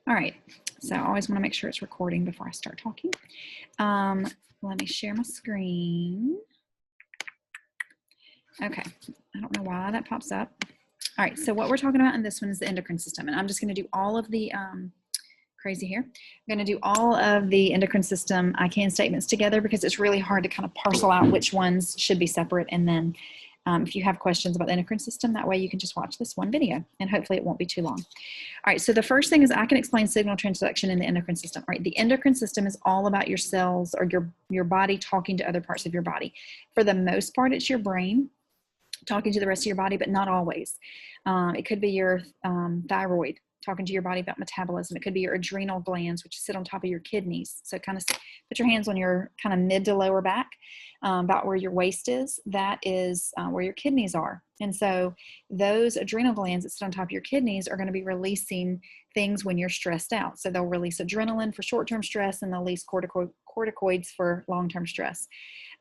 All right, so I always want to make sure it's recording before I start talking. Let me share my screen. Okay, I don't know why that pops up. All right, so what we're talking about in this one is the endocrine system, and I'm just going to do all of the crazy here. I'm going to do all of the endocrine system I can statements together because it's really hard to kind of parcel out which ones should be separate. And then if you have questions about the endocrine system, that way you can just watch this one video and hopefully it won't be too long. All right, so the first thing is I can explain signal transduction in the endocrine system. All right, the endocrine system is all about your cells or your body talking to other parts of your body. For the most part, it's your brain talking to the rest of your body, but not always. It could be your thyroid talking to your body about metabolism. It could be your adrenal glands, which sit on top of your kidneys. So kind of put your hands on your kind of mid to lower back, about where your waist is. That is where your kidneys are. And so those adrenal glands that sit on top of your kidneys are going to be releasing things when you're stressed out. So they'll release adrenaline for short-term stress, and they'll release corticoids for long-term stress.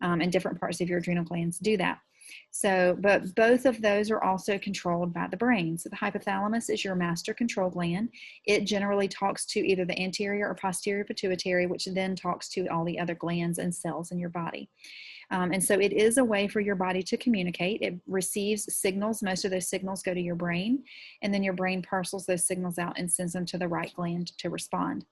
And different parts of your adrenal glands do that. So, but both of those are also controlled by the brain. So the hypothalamus is your master control gland. It generally talks to either the anterior or posterior pituitary, which then talks to all the other glands and cells in your body. And so it is a way for your body to communicate. It receives signals. Most of those signals go to your brain, and then your brain parcels those signals out and sends them to the right gland to respond.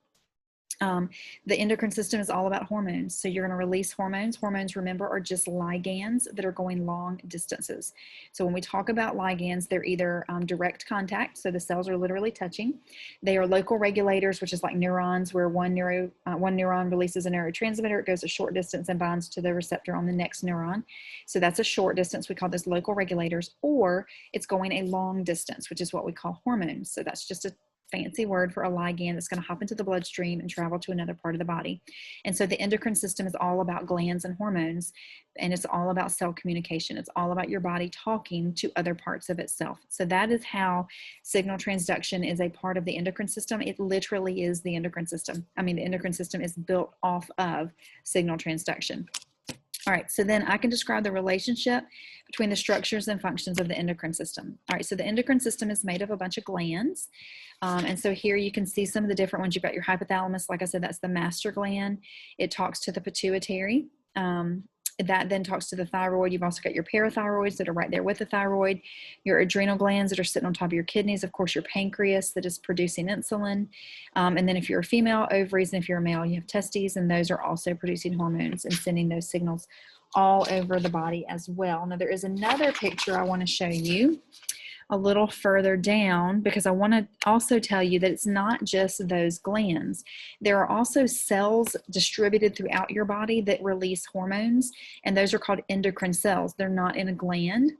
The endocrine system is all about hormones. So you're going to release hormones. Hormones, remember, are just ligands that are going long distances. So when we talk about ligands, they're either direct contact, so the cells are literally touching. They are local regulators, which is like neurons, where one neuron releases a neurotransmitter. It goes a short distance and binds to the receptor on the next neuron. So that's a short distance. We call this local regulators. Or it's going a long distance, which is what we call hormones. So that's just a fancy word for a ligand that's going to hop into the bloodstream and travel to another part of the body. And so the endocrine system is all about glands and hormones, and it's all about cell communication. It's all about your body talking to other parts of itself. So that is how signal transduction is a part of the endocrine system. It literally is the endocrine system. I mean, the endocrine system is built off of signal transduction. All right, so then I can describe the relationship between the structures and functions of the endocrine system. All right, so the endocrine system is made of a bunch of glands. And so here you can see some of the different ones. You've got your hypothalamus. Like I said, that's the master gland. It talks to the pituitary. That then talks to the thyroid. You've also got your parathyroids that are right there with the thyroid, your adrenal glands that are sitting on top of your kidneys, of course, your pancreas that is producing insulin. And then if you're a female, ovaries, and if you're a male, you have testes, and those are also producing hormones and sending those signals all over the body as well. Now, there is another picture I want to show you a little further down, because I want to also tell you that it's not just those glands. There are also cells distributed throughout your body that release hormones, and those are called endocrine cells. They're not in a gland,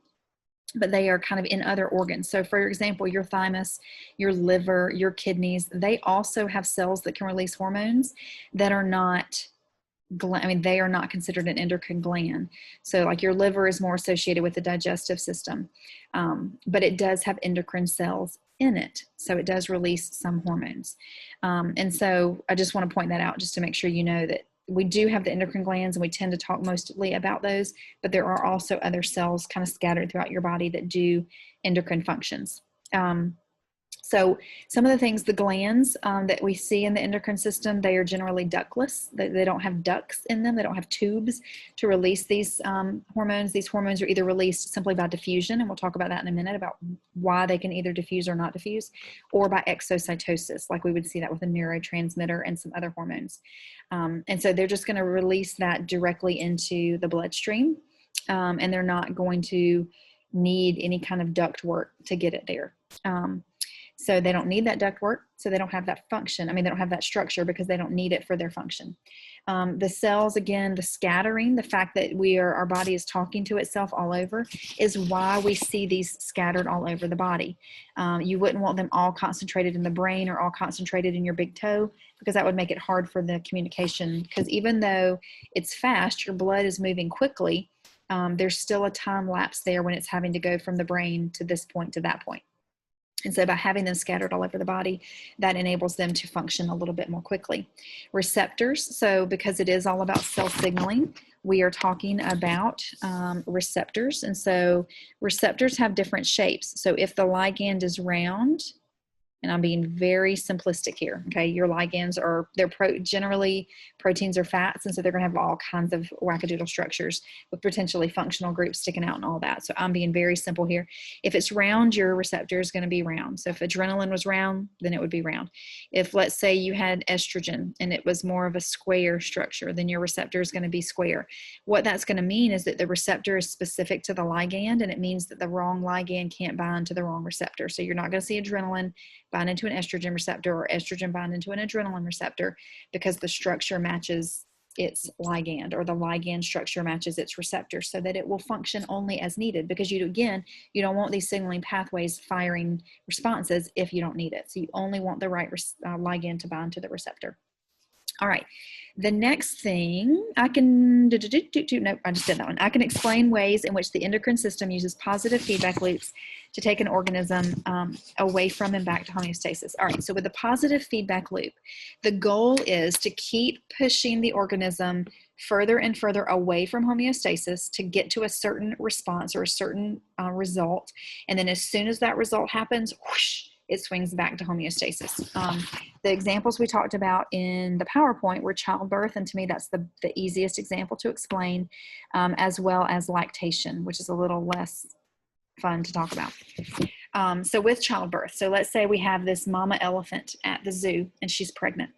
but they are kind of in other organs. So for example, your thymus, your liver, your kidneys, they also have cells that can release hormones that are not they are not considered an endocrine gland. So like your liver is more associated with the digestive system, but it does have endocrine cells in it. So it does release some hormones. And so I just want to point that out just to make sure you know that we do have the endocrine glands, and we tend to talk mostly about those, but there are also other cells kind of scattered throughout your body that do endocrine functions. So some of the things, the glands that we see in the endocrine system, they are generally ductless. They don't have ducts in them. They don't have tubes to release these hormones. These hormones are either released simply by diffusion, and we'll talk about that in a minute, about why they can either diffuse or not diffuse, or by exocytosis, like we would see that with a neurotransmitter and some other hormones. And so they're just going to release that directly into the bloodstream, and they're not going to need any kind of duct work to get it there. So they don't need that duct work, so they don't have that function. I mean, they don't have that structure because they don't need it for their function. The cells, again, the scattering, the fact that our body is talking to itself all over is why we see these scattered all over the body. You wouldn't want them all concentrated in the brain or all concentrated in your big toe, because that would make it hard for the communication. Because even though it's fast, your blood is moving quickly, there's still a time lapse there when it's having to go from the brain to this point to that point. And so by having them scattered all over the body, that enables them to function a little bit more quickly. Receptors, so because it is all about cell signaling, we are talking about receptors. And so receptors have different shapes. So if the ligand is round, And I'm being very simplistic here, okay? Your ligands are, generally proteins are fats, and so they're gonna have all kinds of wackadoodle structures with potentially functional groups sticking out and all that. So I'm being very simple here. If it's round, your receptor is gonna be round. So if adrenaline was round, then it would be round. If, let's say, you had estrogen and it was more of a square structure, then your receptor is gonna be square. What that's gonna mean is that the receptor is specific to the ligand, and it means that the wrong ligand can't bind to the wrong receptor. So you're not gonna see adrenaline bind into an estrogen receptor or estrogen bind into an adrenaline receptor, because the structure matches its ligand, or the ligand structure matches its receptor, so that it will function only as needed, because you don't want these signaling pathways firing responses if you don't need it. So you only want the right ligand to bind to the receptor. All right, the next thing I can, nope, I just did that one. I can explain ways in which the endocrine system uses positive feedback loops to take an organism away from and back to homeostasis. All right, so with the positive feedback loop, the goal is to keep pushing the organism further and further away from homeostasis to get to a certain response or a certain result. And then as soon as that result happens, whoosh, it swings back to homeostasis. The examples we talked about in the PowerPoint were childbirth, and to me that's the easiest example to explain, as well as lactation, which is a little less fun to talk about. So with childbirth, so let's say we have this mama elephant at the zoo and she's pregnant.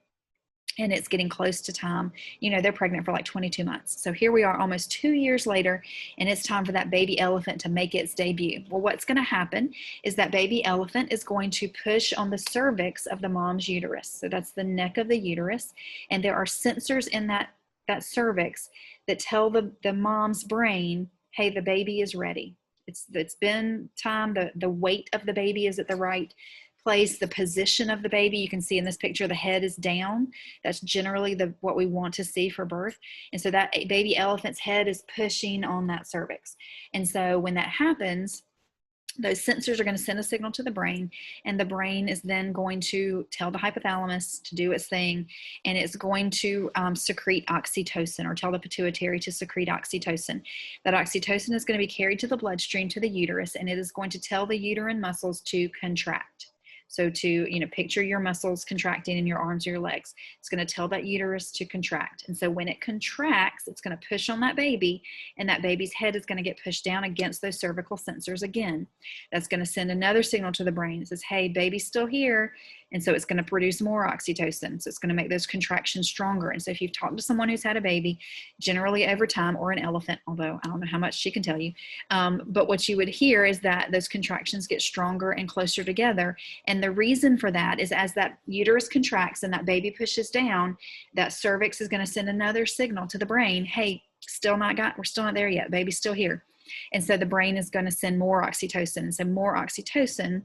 And it's getting close to time. You know, they're pregnant for like 22 months. So here we are almost 2 years later, and it's time for that baby elephant to make its debut. Well, what's going to happen is that baby elephant is going to push on the cervix of the mom's uterus. So that's the neck of the uterus. And there are sensors in that cervix that tell the mom's brain, hey, the baby is ready. It's been time. The weight of the baby is at the right place. The position of the baby, you can see in this picture, the head is down. That's generally what we want to see for birth. And so that baby elephant's head is pushing on that cervix. And so when that happens, those sensors are going to send a signal to the brain, and the brain is then going to tell the hypothalamus to do its thing, and it's going to secrete oxytocin, or tell the pituitary to secrete oxytocin. That oxytocin is going to be carried to the bloodstream, to the uterus, and it is going to tell the uterine muscles to contract. So to, picture your muscles contracting in your arms or your legs. It's going to tell that uterus to contract. And so when it contracts, it's going to push on that baby, and that baby's head is going to get pushed down against those cervical sensors again. That's going to send another signal to the brain. It says, hey, baby's still here. And so it's going to produce more oxytocin. So it's going to make those contractions stronger. And so if you've talked to someone who's had a baby, generally over time, or an elephant, although I don't know how much she can tell you, but what you would hear is that those contractions get stronger and closer together. And the reason for that is, as that uterus contracts and that baby pushes down, that cervix is going to send another signal to the brain, hey, we're still not there yet, baby's still here. And so the brain is going to send more oxytocin. And so more oxytocin,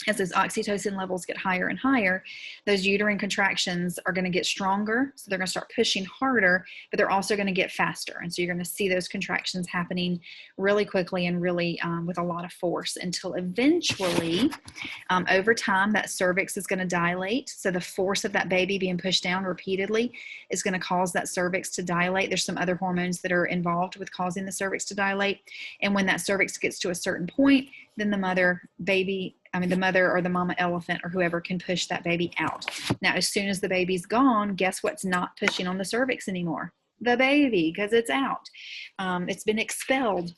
as those oxytocin levels get higher and higher, those uterine contractions are going to get stronger. So they're going to start pushing harder, but they're also going to get faster. And so you're going to see those contractions happening really quickly and really with a lot of force, until eventually, over time, that cervix is going to dilate. So the force of that baby being pushed down repeatedly is going to cause that cervix to dilate. There's some other hormones that are involved with causing the cervix to dilate. And when that cervix gets to a certain point, then the mother or the mama elephant or whoever can push that baby out. Now, as soon as the baby's gone, guess what's not pushing on the cervix anymore? The baby, because it's out. It's been expelled.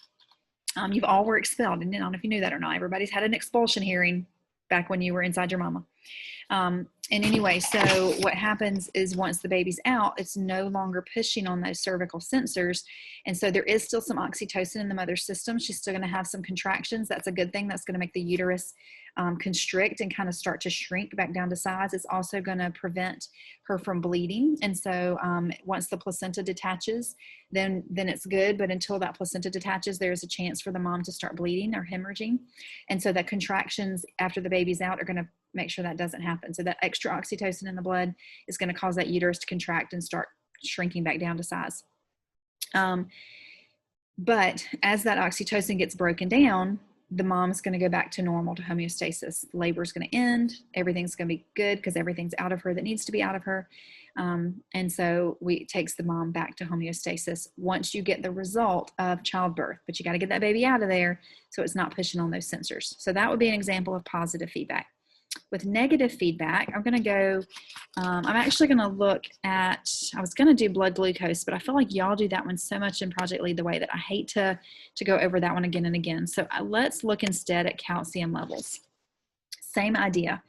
You've all were expelled. And I don't know if you knew that or not. Everybody's had an expulsion hearing back when you were inside your mama. And anyway, so what happens is, once the baby's out, it's no longer pushing on those cervical sensors. And so there is still some oxytocin in the mother's system. She's still going to have some contractions. That's a good thing. That's going to make the uterus constrict and kind of start to shrink back down to size. It's also going to prevent her from bleeding. And so once the placenta detaches, then it's good. But until that placenta detaches, there's a chance for the mom to start bleeding or hemorrhaging. And so that contractions after the baby's out are going to make sure that doesn't happen. So that extra oxytocin in the blood is going to cause that uterus to contract and start shrinking back down to size. But as that oxytocin gets broken down, the mom's going to go back to normal, to homeostasis. Labor is going to end. Everything's going to be good because everything's out of her that needs to be out of her. And so it takes the mom back to homeostasis once you get the result of childbirth. But you got to get that baby out of there so it's not pushing on those sensors. So that would be an example of positive feedback. With negative feedback, I'm going to go, I'm actually going to look at, I was going to do blood glucose, but I feel like y'all do that one so much in Project Lead the Way that I hate to go over that one again and again. So let's look instead at calcium levels. Same idea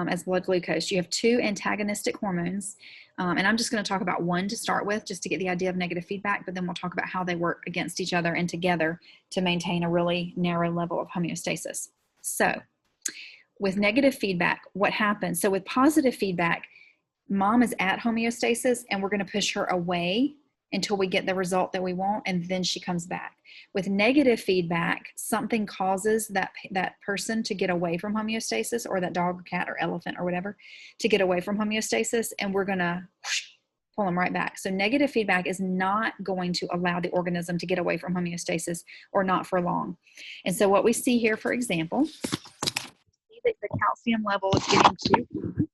as blood glucose. You have two antagonistic hormones, and I'm just going to talk about one to start with just to get the idea of negative feedback, but then we'll talk about how they work against each other and together to maintain a really narrow level of homeostasis. So with negative feedback, what happens? So with positive feedback, mom is at homeostasis and we're going to push her away until we get the result that we want, and then she comes back. With negative feedback, something causes that person to get away from homeostasis, or that dog or cat or elephant or whatever, to get away from homeostasis, and we're going to pull them right back. So negative feedback is not going to allow the organism to get away from homeostasis, or not for long. And so what we see here, for example, that the calcium level is getting too high.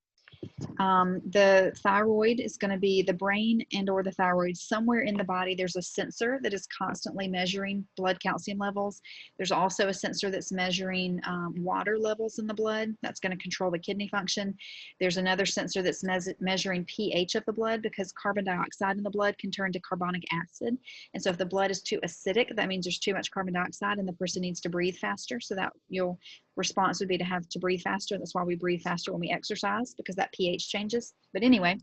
The thyroid is going to be the brain and or the thyroid. Somewhere in the body, there's a sensor that is constantly measuring blood calcium levels. There's also a sensor that's measuring water levels in the blood. That's going to control the kidney function. There's another sensor that's measuring pH of the blood, because carbon dioxide in the blood can turn to carbonic acid. And so if the blood is too acidic, that means there's too much carbon dioxide and the person needs to breathe faster. So that your response would be to have to breathe faster. That's why we breathe faster when we exercise, because that pH changes. But anyway,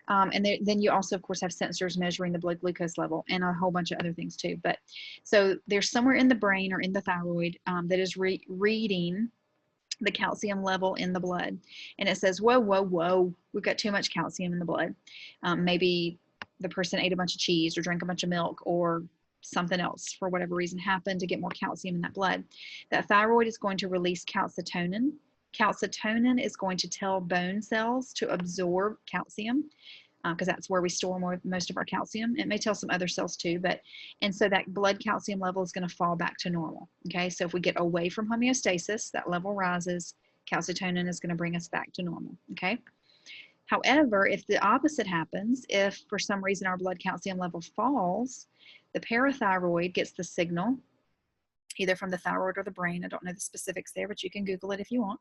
and then you also, of course, have sensors measuring the blood glucose level and a whole bunch of other things too. But so there's somewhere in the brain or in the thyroid that is reading the calcium level in the blood. And it says, whoa, whoa, whoa, we've got too much calcium in the blood. Maybe the person ate a bunch of cheese or drank a bunch of milk, or something else for whatever reason happened to get more calcium in that blood. That thyroid is going to release calcitonin. Calcitonin is going to tell bone cells to absorb calcium, because that's where we store most of our calcium. It may tell some other cells too, and so that blood calcium level is going to fall back to normal. Okay, so if we get away from homeostasis, that level rises. Calcitonin is going to bring us back to normal. Okay. However, if the opposite happens, if for some reason our blood calcium level falls, the parathyroid gets the signal, either from the thyroid or the brain. I don't know the specifics there, but you can Google it if you want.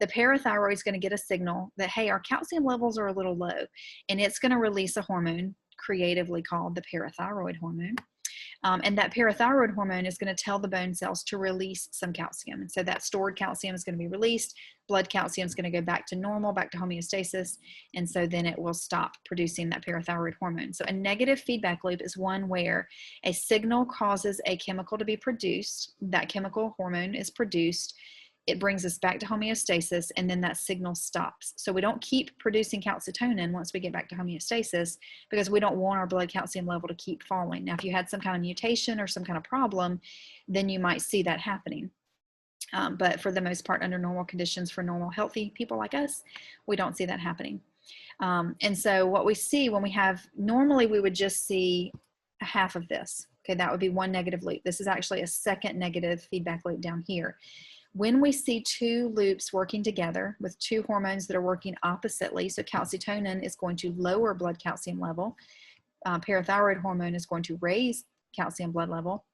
The parathyroid is going to get a signal that, hey, our calcium levels are a little low, and it's going to release a hormone creatively called the parathyroid hormone. And that parathyroid hormone is going to tell the bone cells to release some calcium. And so that stored calcium is going to be released. Blood calcium is going to go back to normal, back to homeostasis. And so then it will stop producing that parathyroid hormone. So a negative feedback loop is one where a signal causes a chemical to be produced. That chemical hormone is produced. It brings us back to homeostasis, and then that signal stops. So we don't keep producing calcitonin once we get back to homeostasis, because we don't want our blood calcium level to keep falling. Now, if you had some kind of mutation or some kind of problem, then you might see that happening. But for the most part, under normal conditions for normal, healthy people like us, we don't see that happening. And so what we see when we have, normally we would just see a half of this. Okay, that would be one negative loop. This is actually a second negative feedback loop down here. When we see two loops working together with two hormones that are working oppositely, so calcitonin is going to lower blood calcium level, parathyroid hormone is going to raise calcium blood level,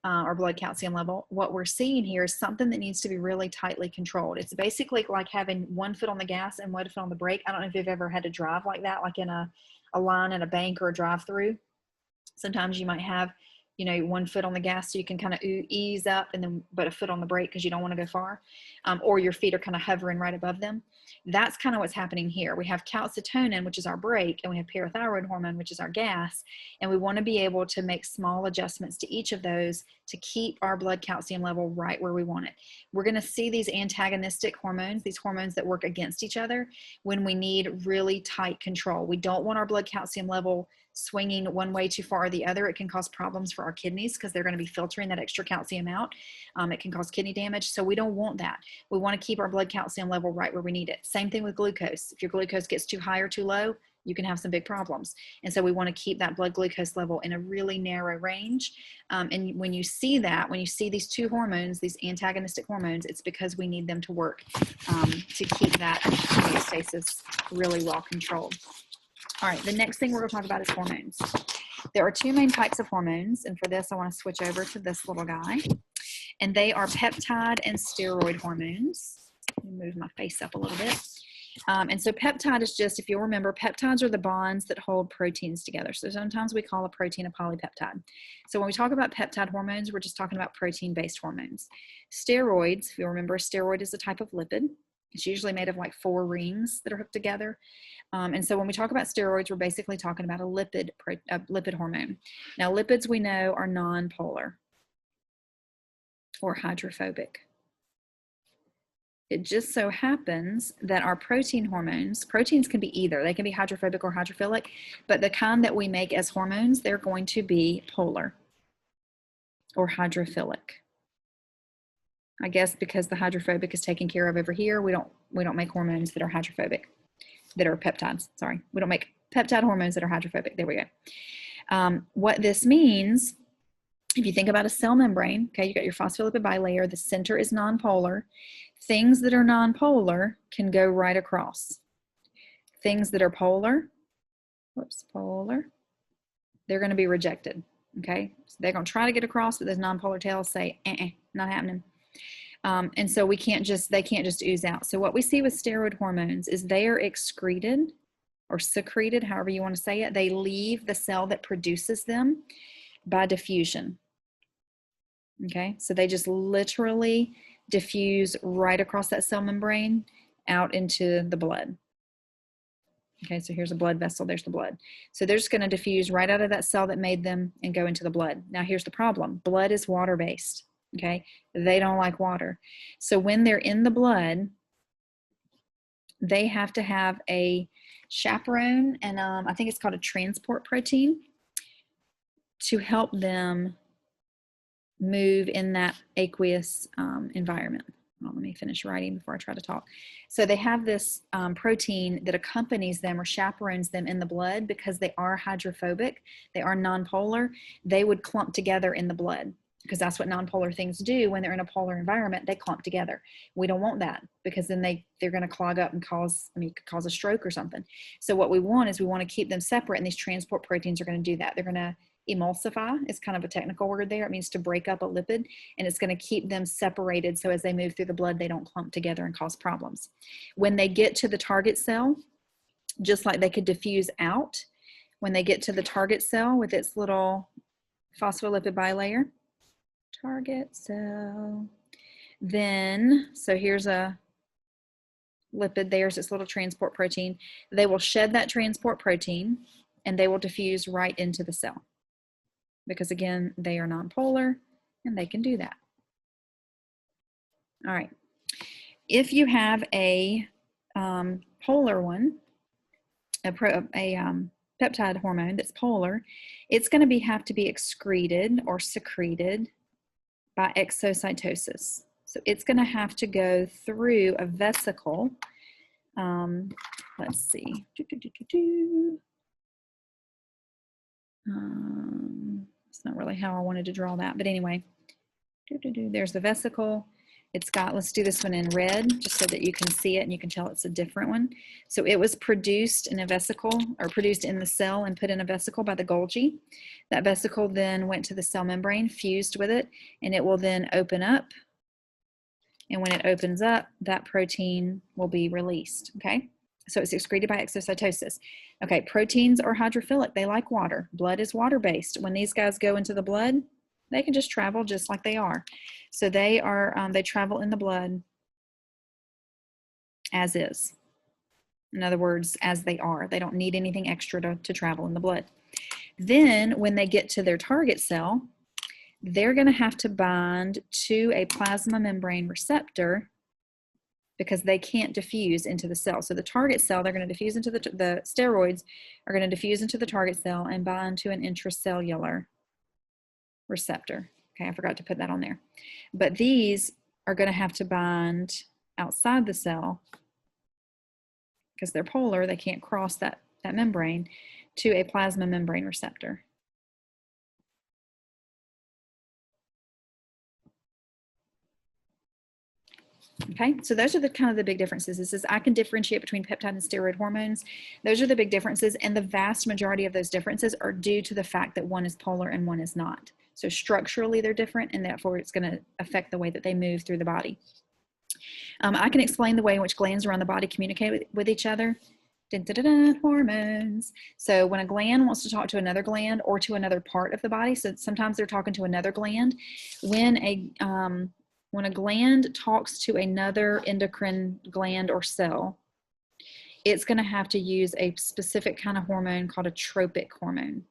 or blood calcium level, what we're seeing here is something that needs to be really tightly controlled. It's basically like having one foot on the gas and one foot on the brake. I don't know if you've ever had to drive like that, like in a line at a bank or a drive-through. Sometimes you might have, you know, one foot on the gas so you can kind of ease up, and then but a foot on the brake because you don't want to go far, or your feet are kind of hovering right above them. That's kind of what's happening here. We have calcitonin, which is our brake, and we have parathyroid hormone, which is our gas, and we want to be able to make small adjustments to each of those to keep our blood calcium level right where we want it. We're going to see these antagonistic hormones, these hormones that work against each other, when we need really tight control. We don't want our blood calcium level swinging one way too far or the other. It can cause problems for our kidneys because they're going to be filtering that extra calcium out. It can cause kidney damage. So we don't want that. We want to keep our blood calcium level right where we need it. Same thing with glucose. If your glucose gets too high or too low, you can have some big problems. And so we want to keep that blood glucose level in a really narrow range. And when you see that, when you see these two hormones, these antagonistic hormones, it's because we need them to work to keep that homeostasis really well controlled. All right, the next thing we're going to talk about is hormones. There are two main types of hormones, and for this I want to switch over to this little guy. And they are peptide and steroid hormones. Move my face up a little bit. And so peptide is just, if you'll remember, peptides are the bonds that hold proteins together. So sometimes we call a protein a polypeptide. So when we talk about peptide hormones, we're just talking about protein-based hormones. Steroids, if you'll remember, a steroid is a type of lipid. It's usually made of like 4 rings that are hooked together. And so when we talk about steroids, we're basically talking about a lipid hormone. Now, lipids we know are non-polar or hydrophobic. It just so happens that our protein hormones, proteins can be either. They can be hydrophobic or hydrophilic, but the kind that we make as hormones, they're going to be polar or hydrophilic. I guess because the hydrophobic is taken care of over here, we don't make hormones that are hydrophobic, that are peptides, sorry. We don't make peptide hormones that are hydrophobic. There we go. What this means, if you think about a cell membrane, okay, you got your phospholipid bilayer, the center is nonpolar. Things that are nonpolar can go right across. Things that are polar, polar, they're going to be rejected, okay? So they're going to try to get across, but those nonpolar tails say, not happening. And so they can't just ooze out. So what we see with steroid hormones is they are excreted or secreted, however you want to say it. They leave the cell that produces them by diffusion. Okay, so they just literally diffuse right across that cell membrane out into the blood. Okay, so here's a blood vessel, there's the blood. So they're just going to diffuse right out of that cell that made them and go into the blood. Now here's the problem. Blood is water-based, okay? They don't like water. So when they're in the blood, they have to have a chaperone, and I think it's called a transport protein, to help them move in that aqueous environment. Well, let me finish writing before I try to talk. So they have this protein that accompanies them or chaperones them in the blood because they are hydrophobic, they are nonpolar. They would clump together in the blood because that's what nonpolar things do. When they're in a polar environment, they clump together. We don't want that because then they're going to clog up and cause a stroke or something. So what we want is we want to keep them separate, and these transport proteins are going to do that. They're going to emulsify is kind of a technical word there. It means to break up a lipid, and it's going to keep them separated so as they move through the blood, they don't clump together and cause problems. When they get to the target cell, just like they could diffuse out, when they get to the target cell with its little phospholipid bilayer, target cell, then, so here's a lipid, there's its little transport protein. They will shed that transport protein and they will diffuse right into the cell. Because again, they are nonpolar and they can do that. All right. If you have a polar one, a peptide hormone that's polar, it's going to have to be excreted or secreted by exocytosis. So it's going to have to go through a vesicle. Let's see. It's not really how I wanted to draw that, but anyway, there's the vesicle. It's got, let's do this one in red, just so that you can see it and you can tell it's a different one. So it was produced in a vesicle, or produced in the cell and put in a vesicle by the Golgi. That vesicle then went to the cell membrane, fused with it, and it will then open up. And when it opens up, that protein will be released, okay? So it's excreted by exocytosis. Okay, proteins are hydrophilic. They like water. Blood is water-based. When these guys go into the blood, they can just travel just like they are. So they travel in the blood as is. In other words, as they are. They don't need anything extra to travel in the blood. Then when they get to their target cell, they're going to have to bind to a plasma membrane receptor because they can't diffuse into the cell. So the target cell, they're going to diffuse into the steroids are going to diffuse into the target cell and bind to an intracellular receptor. Okay, I forgot to put that on there. But these are going to have to bind outside the cell because they're polar. They can't cross that membrane to a plasma membrane receptor. Okay, so those are the kind of the big differences. This is, I can differentiate between peptide and steroid hormones. Those are the big differences, and the vast majority of those differences are due to the fact that one is polar and one is not. So structurally they're different, and therefore it's going to affect the way that they move through the body. I can explain the way in which glands around the body communicate with each other. Hormones. So when a gland wants to talk to another gland or to another part of the body, so sometimes they're talking to another gland. When a gland talks to another endocrine gland or cell, it's going to have to use a specific kind of hormone called a tropic hormone.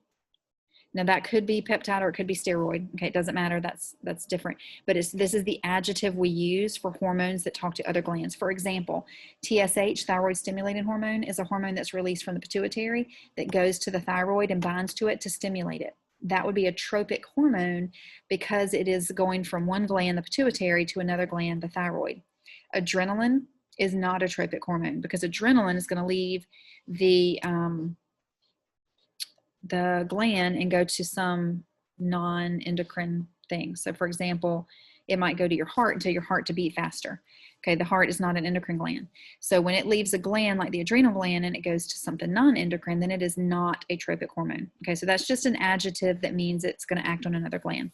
Now that could be peptide or it could be steroid. Okay, it doesn't matter. That's different. But this is the adjective we use for hormones that talk to other glands. For example, TSH, thyroid stimulating hormone, is a hormone that's released from the pituitary that goes to the thyroid and binds to it to stimulate it. That would be a tropic hormone because it is going from one gland, the pituitary, to another gland, the thyroid. Adrenaline is not a tropic hormone because adrenaline is going to leave the gland and go to some non-endocrine thing. So for example, it might go to your heart and tell your heart to beat faster. Okay, the heart is not an endocrine gland. So when it leaves a gland like the adrenal gland and it goes to something non-endocrine, then it is not a tropic hormone. Okay, so that's just an adjective that means it's going to act on another gland.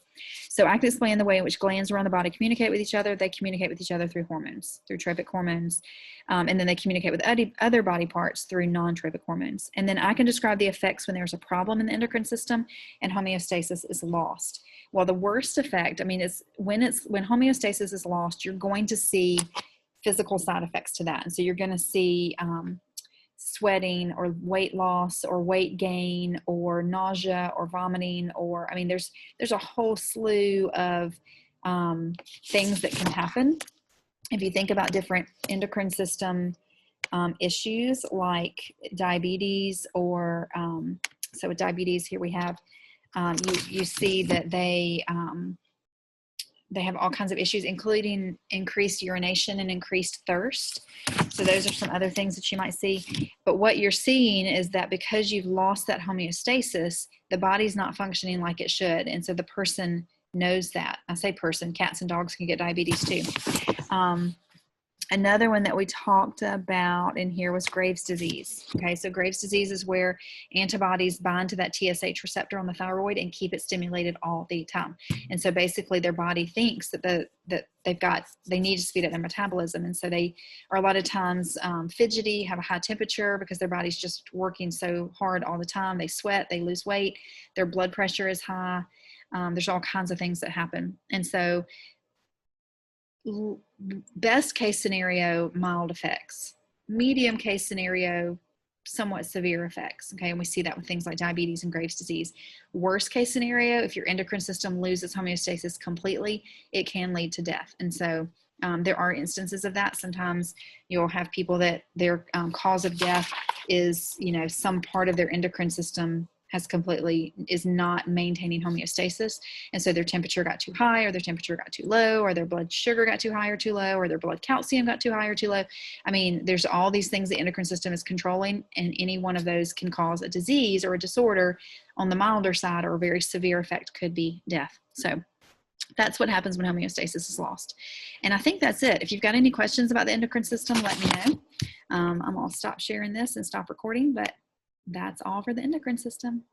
So I can explain the way in which glands around the body communicate with each other. They communicate with each other through hormones, through tropic hormones. And then they communicate with other body parts through non-tropic hormones. And then I can describe the effects when there's a problem in the endocrine system and homeostasis is lost. Well, the worst effect, I mean, is when homeostasis is lost, you're going to see physical side effects to that. And so you're going to see sweating or weight loss or weight gain or nausea or vomiting, or, I mean, there's a whole slew of things that can happen. If you think about different endocrine system issues like diabetes or, so with diabetes here we have, you see that they have all kinds of issues, including increased urination and increased thirst. So those are some other things that you might see. But what you're seeing is that because you've lost that homeostasis, the body's not functioning like it should. And so the person knows that. I say person, cats and dogs can get diabetes too. Another one that we talked about in here was Graves' disease. Okay, so Graves' disease is where antibodies bind to that TSH receptor on the thyroid and keep it stimulated all the time. And so basically their body thinks that they need to speed up their metabolism. And so they are a lot of times fidgety, have a high temperature because their body's just working so hard all the time. They sweat, they lose weight, their blood pressure is high. There's all kinds of things that happen. And so best case scenario, mild effects. Medium case scenario, somewhat severe effects. Okay, and we see that with things like diabetes and Graves' disease. Worst case scenario, if your endocrine system loses homeostasis completely, it can lead to death. And so there are instances of that. Sometimes you'll have people that their cause of death is, some part of their endocrine system is not maintaining homeostasis. And so their temperature got too high, or their temperature got too low, or their blood sugar got too high or too low, or their blood calcium got too high or too low. I mean, there's all these things the endocrine system is controlling, and any one of those can cause a disease or a disorder. On the milder side, or a very severe effect could be death. So that's what happens when homeostasis is lost. And I think that's it. If you've got any questions about the endocrine system, let me know. I'm going to stop sharing this and stop recording, but that's all for the endocrine system.